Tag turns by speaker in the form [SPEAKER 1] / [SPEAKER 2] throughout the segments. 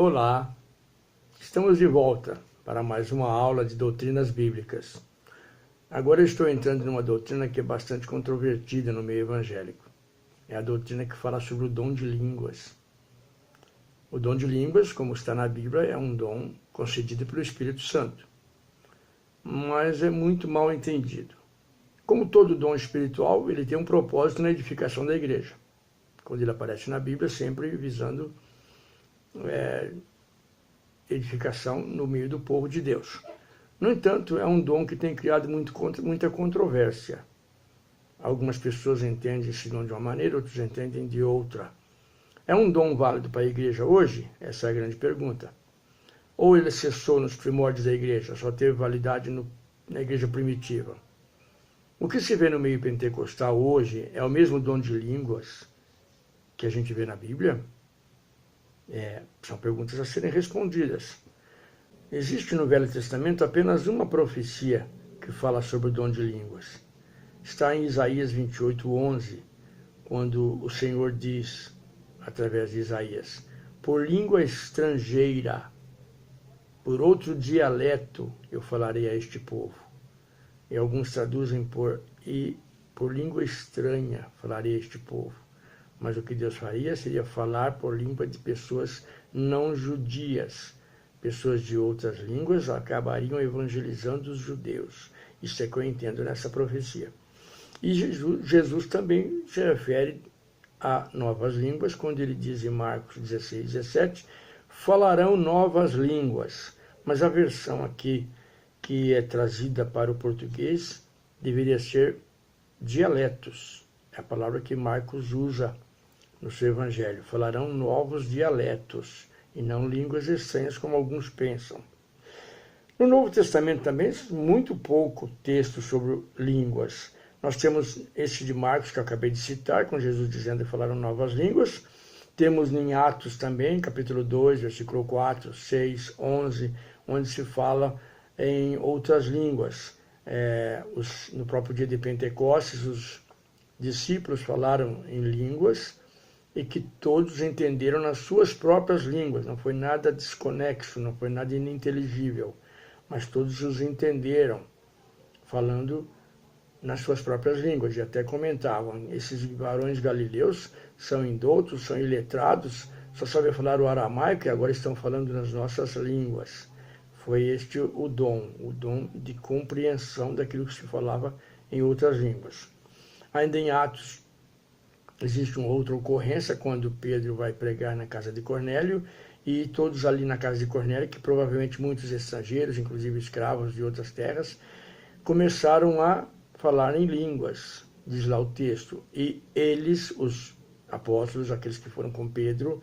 [SPEAKER 1] Olá, estamos de volta para mais uma aula de doutrinas bíblicas. Agora eu estou entrando numa doutrina que é bastante controvertida no meio evangélico. É a doutrina que fala sobre o dom de línguas. O dom de línguas, como está na Bíblia, é um dom concedido pelo Espírito Santo, mas é muito mal entendido. Como todo dom espiritual, ele tem um propósito na edificação da igreja. Quando ele aparece na Bíblia, sempre visando edificação no meio do povo de Deus. No entanto, é um dom que tem criado muita controvérsia. Algumas pessoas entendem esse dom de uma maneira, outros entendem de outra. É um dom válido para a igreja hoje? Essa é a grande pergunta. Ou ele cessou nos primórdios da igreja, só teve validade na igreja primitiva? O que se vê no meio pentecostal hoje é o mesmo dom de línguas que a gente vê na Bíblia? São perguntas a serem respondidas. Existe no Velho Testamento apenas uma profecia que fala sobre o dom de línguas. Está em Isaías 28:11, quando o Senhor diz, através de Isaías, por língua estrangeira, por outro dialeto eu falarei a este povo. E alguns traduzem por língua estranha falarei a este povo. Mas o que Deus faria seria falar por língua de pessoas não judias. Pessoas de outras línguas acabariam evangelizando os judeus. Isso é que eu entendo nessa profecia. E Jesus também se refere a novas línguas, quando ele diz em Marcos 16:17, falarão novas línguas. Mas a versão aqui que é trazida para o português deveria ser dialetos. É a palavra que Marcos usa no seu evangelho. Falarão novos dialetos e não línguas estranhas como alguns pensam. No Novo Testamento também, muito pouco texto sobre línguas. Nós temos esse de Marcos que eu acabei de citar, com Jesus dizendo que falaram novas línguas. Temos em Atos também, capítulo 2, versículo 4, 6, 11, onde se fala em outras línguas. No próprio dia de Pentecostes, os discípulos falaram em línguas, e que todos entenderam nas suas próprias línguas. Não foi nada desconexo, não foi nada ininteligível, mas todos os entenderam, falando nas suas próprias línguas. E até comentavam, esses varões galileus são indoutos, são iletrados, só sabem falar o aramaico e agora estão falando nas nossas línguas. Foi este o dom de compreensão daquilo que se falava em outras línguas. Ainda em Atos, existe uma outra ocorrência quando Pedro vai pregar na casa de Cornélio e todos ali na casa de Cornélio, que provavelmente muitos estrangeiros, inclusive escravos de outras terras, começaram a falar em línguas, diz lá o texto. E eles, os apóstolos, aqueles que foram com Pedro,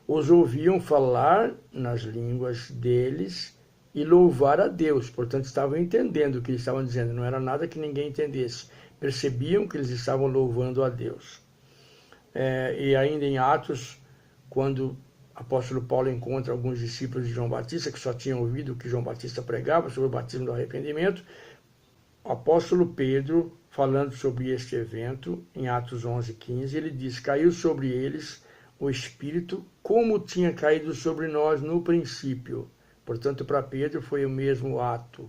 [SPEAKER 1] os ouviam falar nas línguas deles e louvar a Deus. Portanto, estavam entendendo o que eles estavam dizendo, não era nada que ninguém entendesse. Percebiam que eles estavam louvando a Deus. E ainda em Atos, quando o apóstolo Paulo encontra alguns discípulos de João Batista, que só tinham ouvido o que João Batista pregava sobre o batismo do arrependimento, o apóstolo Pedro, falando sobre este evento, em Atos 11:15, ele diz, caiu sobre eles o Espírito, como tinha caído sobre nós no princípio. Portanto, para Pedro foi o mesmo ato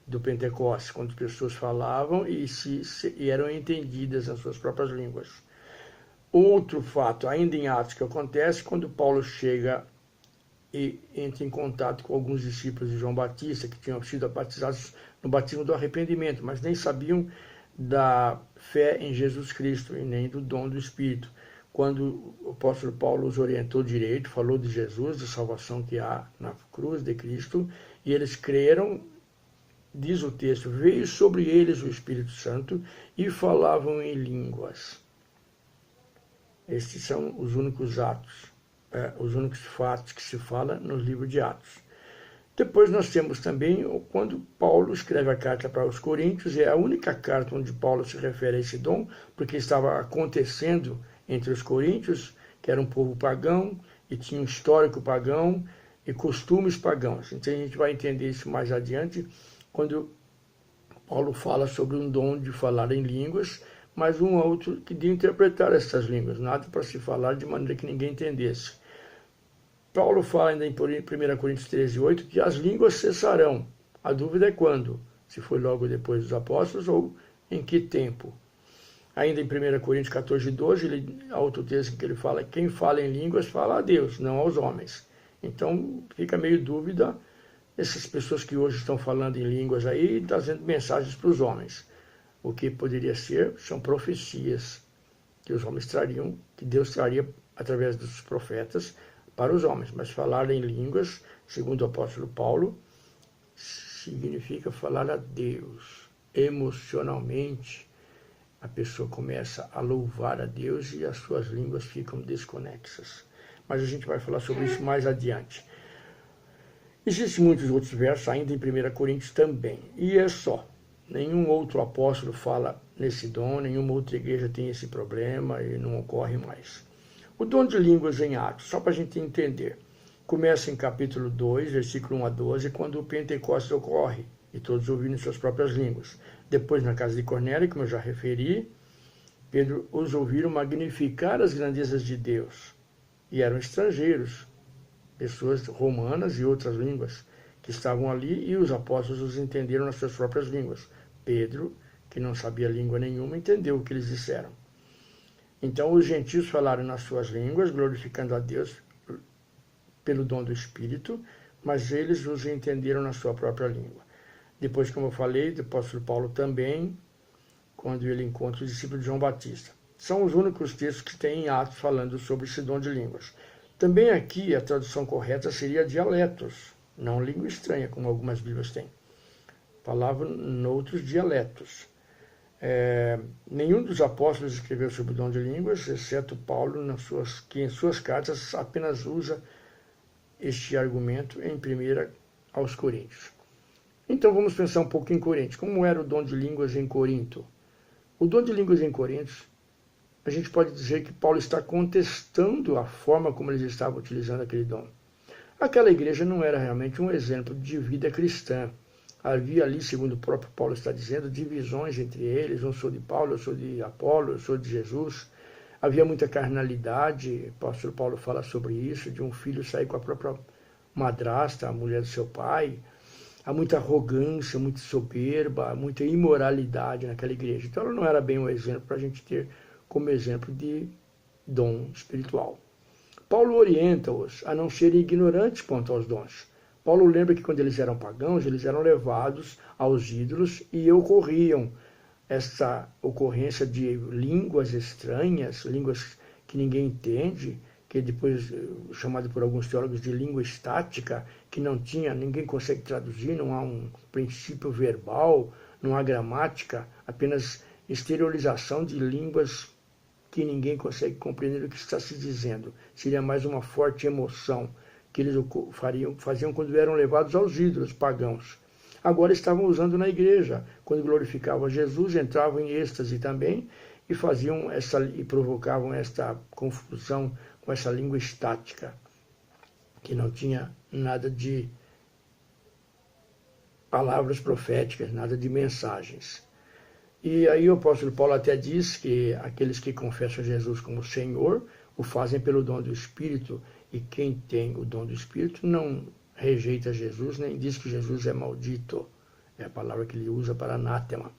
[SPEAKER 1] do Pentecostes, quando as pessoas falavam e eram entendidas nas suas próprias línguas. Outro fato, ainda em Atos, que acontece quando Paulo chega e entra em contato com alguns discípulos de João Batista, que tinham sido batizados no batismo do arrependimento, mas nem sabiam da fé em Jesus Cristo e nem do dom do Espírito. Quando o apóstolo Paulo os orientou direito, falou de Jesus, da salvação que há na cruz de Cristo, e eles creram, diz o texto, veio sobre eles o Espírito Santo e falavam em línguas. Estes são os únicos atos, os únicos fatos que se fala no livro de Atos. Depois nós temos também quando Paulo escreve a carta para os Coríntios, é a única carta onde Paulo se refere a esse dom, porque estava acontecendo entre os coríntios, que era um povo pagão, e tinha um histórico pagão e costumes pagãos. Então a gente vai entender isso mais adiante, quando Paulo fala sobre um dom de falar em línguas, mas um outro que de interpretar essas línguas, nada para se falar de maneira que ninguém entendesse. Paulo fala ainda em 1 Coríntios 13:8 que as línguas cessarão. A dúvida é quando, se foi logo depois dos apóstolos ou em que tempo. Ainda em 1 Coríntios 14:12, há outro texto que ele fala: quem fala em línguas fala a Deus, não aos homens. Então fica meio dúvida essas pessoas que hoje estão falando em línguas aí, trazendo mensagens para os homens. O que poderia ser são profecias que os homens trariam, que Deus traria através dos profetas para os homens. Mas falar em línguas, segundo o apóstolo Paulo, significa falar a Deus emocionalmente. A pessoa começa a louvar a Deus e as suas línguas ficam desconexas. Mas a gente vai falar sobre isso mais adiante. Existem muitos outros versos ainda em 1 Coríntios também. E é só. Nenhum outro apóstolo fala nesse dom, nenhuma outra igreja tem esse problema e não ocorre mais. O dom de línguas em Atos, só para a gente entender, começa em capítulo 2, versículo 1 a 12, quando o Pentecostes ocorre e todos ouviram suas próprias línguas. Depois, na casa de Cornélio, como eu já referi, Pedro os ouviram magnificar as grandezas de Deus. E eram estrangeiros, pessoas romanas e outras línguas que estavam ali, e os apóstolos os entenderam nas suas próprias línguas. Pedro, que não sabia língua nenhuma, entendeu o que eles disseram. Então os gentios falaram nas suas línguas, glorificando a Deus pelo dom do Espírito, mas eles os entenderam na sua própria língua. Depois, como eu falei, do apóstolo Paulo também, quando ele encontra o discípulo de João Batista. São os únicos textos que tem em Atos falando sobre esse dom de línguas. Também aqui a tradução correta seria dialetos, não língua estranha, como algumas Bíblias têm. Falavam noutros dialetos. Nenhum dos apóstolos escreveu sobre o dom de línguas, exceto Paulo, que em suas cartas apenas usa este argumento em 1 aos Coríntios. Então vamos pensar um pouco em Coríntios. Como era o dom de línguas em Corinto? O dom de línguas em Coríntios, a gente pode dizer que Paulo está contestando a forma como eles estavam utilizando aquele dom. Aquela igreja não era realmente um exemplo de vida cristã. Havia ali, segundo o próprio Paulo está dizendo, divisões entre eles. Eu sou de Paulo, eu sou de Apolo, eu sou de Jesus. Havia muita carnalidade. O apóstolo Paulo fala sobre isso, de um filho sair com a própria madrasta, a mulher do seu pai. Há muita arrogância, muita soberba, muita imoralidade naquela igreja. Então ela não era bem um exemplo para a gente ter como exemplo de dom espiritual. Paulo orienta-os a não serem ignorantes quanto aos dons. Paulo lembra que quando eles eram pagãos, eles eram levados aos ídolos e ocorriam essa ocorrência de línguas estranhas, línguas que ninguém entende, que depois chamado por alguns teólogos de língua estática, que não tinha, ninguém consegue traduzir, não há um princípio verbal, não há gramática, apenas exteriorização de línguas que ninguém consegue compreender o que está se dizendo. Seria mais uma forte emoção que eles faziam quando eram levados aos ídolos pagãos. Agora estavam usando na igreja, quando glorificavam Jesus, entravam em êxtase também e provocavam esta confusão com essa língua estática, que não tinha nada de palavras proféticas, nada de mensagens. E aí o apóstolo Paulo até diz que aqueles que confessam Jesus como Senhor o fazem pelo dom do Espírito, e quem tem o dom do Espírito não rejeita Jesus, nem diz que Jesus é maldito. É a palavra que ele usa para anátema.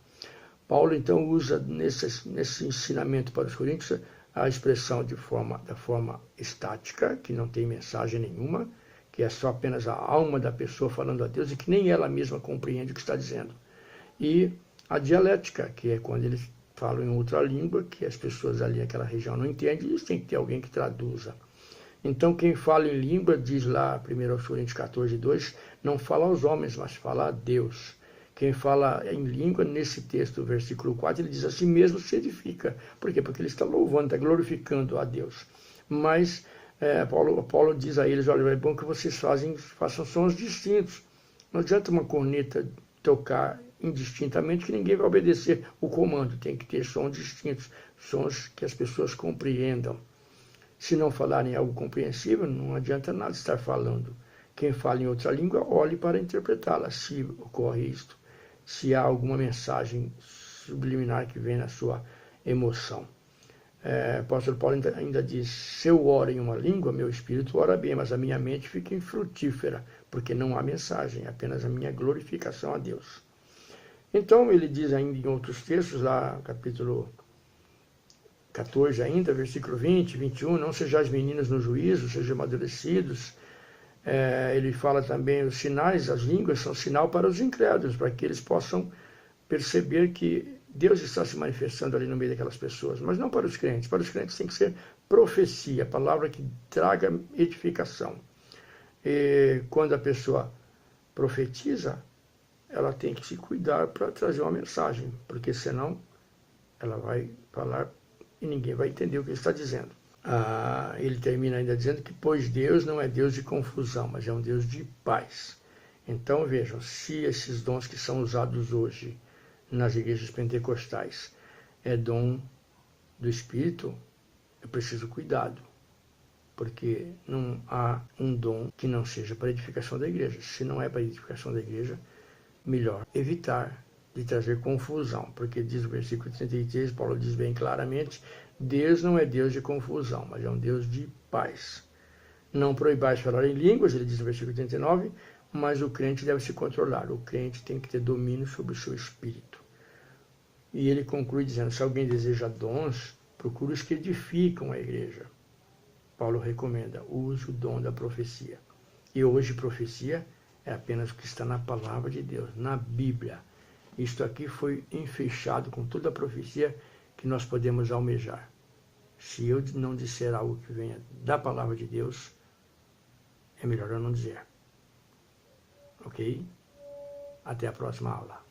[SPEAKER 1] Paulo então usa nesse ensinamento para os coríntios a expressão da forma estática, que não tem mensagem nenhuma, que é só apenas a alma da pessoa falando a Deus e que nem ela mesma compreende o que está dizendo. E a dialética, que é quando eles falam em outra língua, que as pessoas ali naquela região não entendem, eles têm que ter alguém que traduza. Então quem fala em língua, diz lá 1 Coríntios 14:2, não fala aos homens, mas fala a Deus. Quem fala em língua, nesse texto, versículo 4, ele diz assim mesmo se edifica. Por quê? Porque ele está louvando, está glorificando a Deus. Mas Paulo diz a eles, olha, é bom que vocês façam sons distintos. Não adianta uma corneta tocar indistintamente que ninguém vai obedecer o comando. Tem que ter sons distintos, sons que as pessoas compreendam. Se não falarem algo compreensível, não adianta nada estar falando. Quem fala em outra língua, olhe para interpretá-la, se ocorre isto. Se há alguma mensagem subliminar que vem na sua emoção. O apóstolo Paulo ainda diz: se eu oro em uma língua, meu espírito ora bem, mas a minha mente fica infrutífera, porque não há mensagem, é apenas a minha glorificação a Deus. Então ele diz ainda em outros textos, lá capítulo 14 ainda, versículo 20, 21, não sejais meninos no juízo, sejam amadurecidos. Ele fala também, os sinais, as línguas são sinal para os incrédulos, para que eles possam perceber que Deus está se manifestando ali no meio daquelas pessoas, mas não para os crentes. Para os crentes tem que ser profecia, palavra que traga edificação. E quando a pessoa profetiza, ela tem que se cuidar para trazer uma mensagem, porque senão ela vai falar e ninguém vai entender o que ele está dizendo. Ele termina ainda dizendo que, pois Deus não é Deus de confusão, mas é um Deus de paz. Então vejam, se esses dons que são usados hoje nas igrejas pentecostais é dom do Espírito, eu preciso cuidado, porque não há um dom que não seja para a edificação da igreja. Se não é para a edificação da igreja, melhor evitar de trazer confusão, porque diz o versículo 33, Paulo diz bem claramente, Deus não é Deus de confusão, mas é um Deus de paz. Não proibais falar em línguas, ele diz no versículo 39, mas o crente deve se controlar, o crente tem que ter domínio sobre o seu espírito. E ele conclui dizendo, se alguém deseja dons, procure os que edificam a igreja. Paulo recomenda, use o dom da profecia. E hoje profecia é apenas o que está na palavra de Deus, na Bíblia. Isto aqui foi enfeixado com toda a profecia que nós podemos almejar. Se eu não disser algo que venha da palavra de Deus, é melhor eu não dizer. Ok? Até a próxima aula.